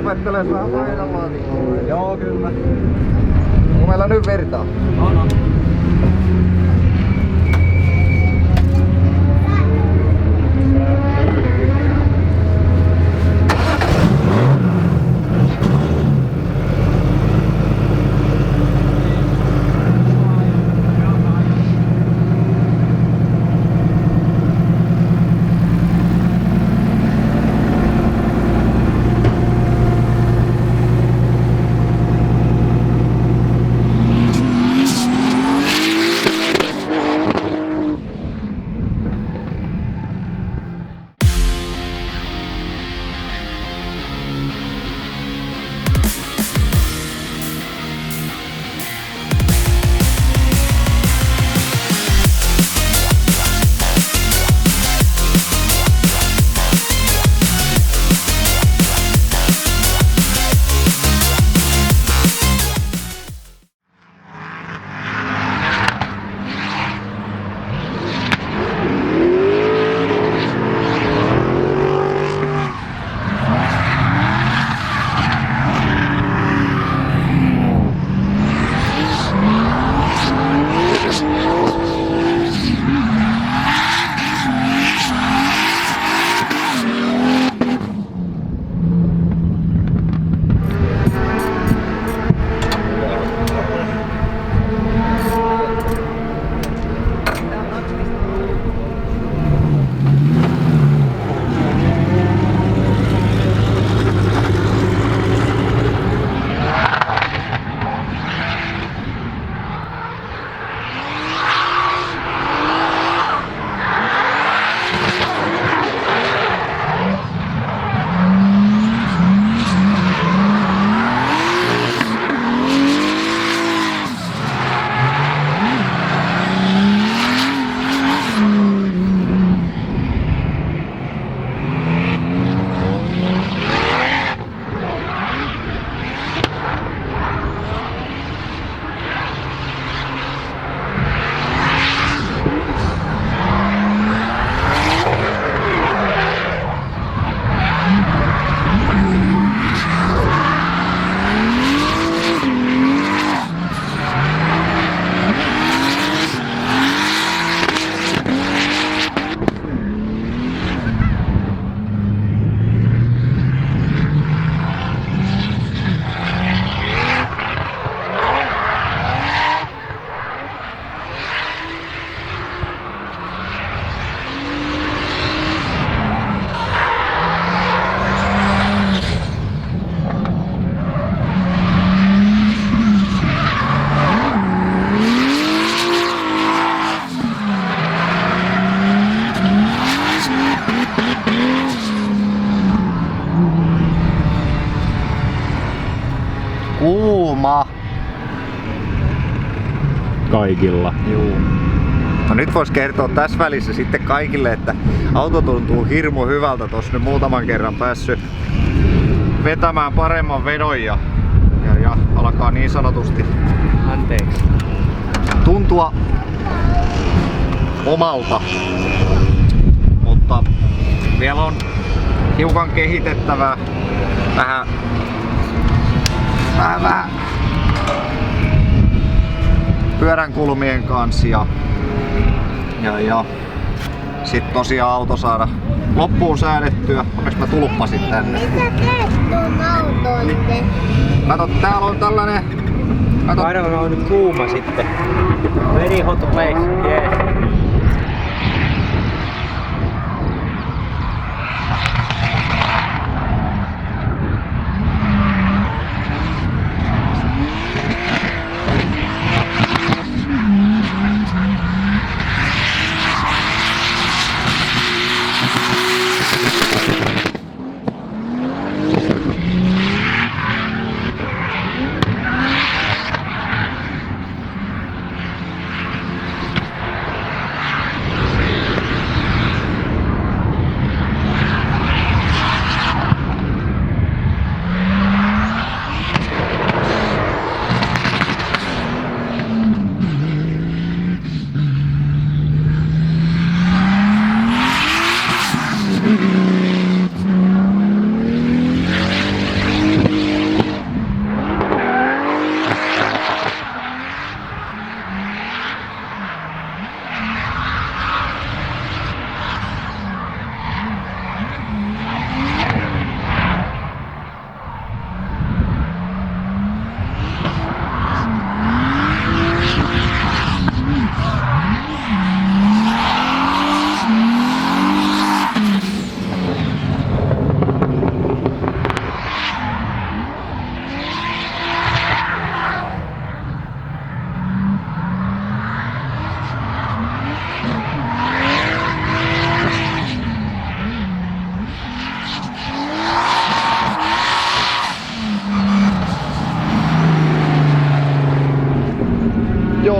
opettelee vähän painolaatikkoa. Joo, kyllä. Onko meillä nyt virtaa? On. Kuuma. Kaikilla. Juu. No nyt vois kertoa tässä välissä sitten kaikille, että auto tuntuu hirmu hyvältä. Tossa nyt muutaman kerran päässyt vetämään paremman vedon ja alkaa niin sanotusti Anteeksi. tuntua omalta. Mutta vielä on hiukan kehitettävää. Vähän pyöränkulmien kanssa ja sit tosiaan auto saada loppuun säädettyä. Onneksi mä tulppasin tänne. Mitä teet tuon autoon itse? Kato, täällä on tällainen... Kato. Aina on nyt kuuma sitten. Very hot place, yeah.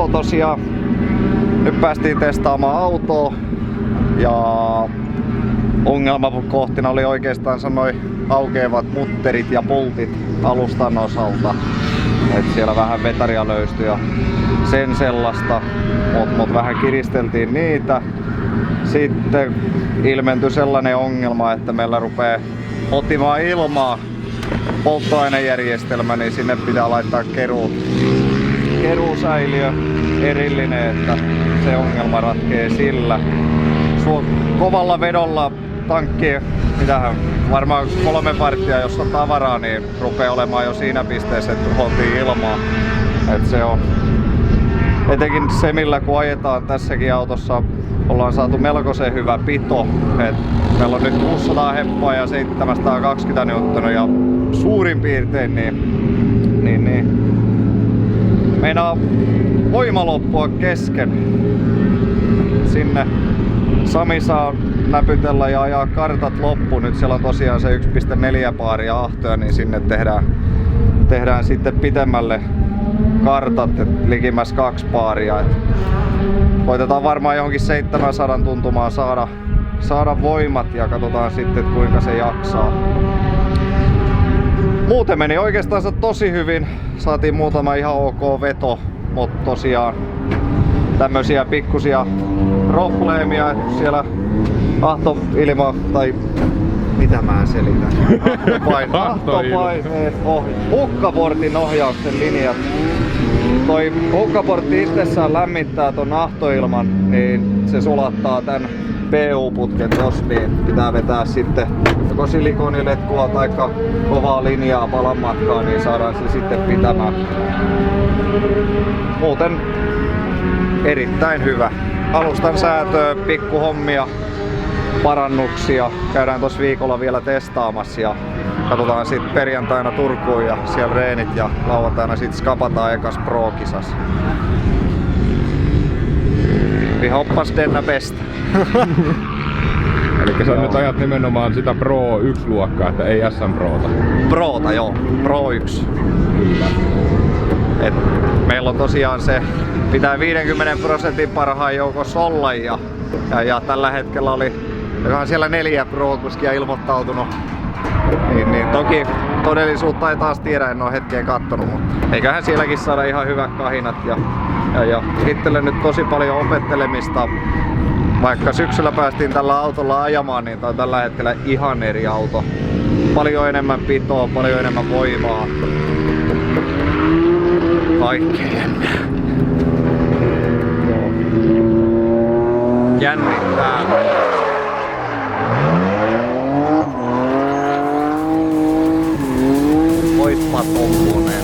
Joo, tosiaan nyt päästiin testaamaan autoa ja ongelmakohtina oli oikeastaan noi aukeavat mutterit ja pultit alustan osalta. Et siellä vähän vetaria löystyi ja sen sellaista, mut vähän kiristeltiin niitä. Sitten ilmentyi sellainen ongelma, että meillä rupeaa otimaan ilmaa polttoainejärjestelmä, niin sinne pitää laittaa keruusäiliö erillinen, että se ongelma ratkee sillä. Kovalla vedolla tankki, mitähän, varmaan 3 varttia, jos on tavaraa, niin rupeaa olemaan jo siinä pisteessä, että tuhoutuu ilmaa. Et se on etenkin se, millä kun ajetaan tässäkin autossa, ollaan saatu melkoisen hyvä pito. Et meillä on nyt 600 heppaa ja 720 newtonia ja suurin piirtein niin meinaa voima loppua kesken. Sinne Sami saa näpytellä ja ajaa kartat loppuun. Nyt siellä on tosiaan se 1.4 paaria ahtoja, niin sinne tehdään sitten pitemmälle kartat, likimäs 2 paaria. Koitetaan varmaan johonkin 700 tuntumaan saada voimat ja katsotaan sitten kuinka se jaksaa. Muuten meni oikeastaan tosi hyvin. Saatiin muutama ihan ok veto, mutta tosiaan tämmösiä pikkusia probleemia siellä ahtoilma tai mitä mä selitän? Ahtopaineet hukkaportin ohjauksen linjat. Toi hukkaportti itsessään lämmittää ton ahtoilman, niin se sulattaa tän PU-putken tossa, niin pitää vetää sitten joko silikoniletkua tai kovaa linjaa palan matkaa, niin saadaan se sitten pitämään. Muuten erittäin hyvä. Alustan säätöä, pikkuhommia, parannuksia. Käydään tossa viikolla vielä testaamassa ja katsotaan sitten perjantaina Turkuun ja siellä reenit ja lauantaina sitten skapataan ekas Pro-kisas. Vi hoppas denna bäst. Eli sä nyt ajat nimenomaan sitä Pro 1 luokkaa, että ei SM Prota. Prota joo, Pro 1. Kyllä. Et meillä on tosiaan se, pitää 50% parhaan joukossa olla ja tällä hetkellä oli siellä 4 Pro-kuskia ilmoittautunut. Niin toki todellisuutta ei taas tiedä, en ole hetkeen kattonut, mutta eiköhän sielläkin saada ihan hyvät kahinat ja itselle nyt tosi paljon opettelemista. Vaikka syksyllä päästiin tällä autolla ajamaan, niin tää on tällä hetkellä ihan eri auto. Paljon enemmän pitoa, paljon enemmän voimaa. Kaikkea jännää. Jännittää. Oispa tommonen.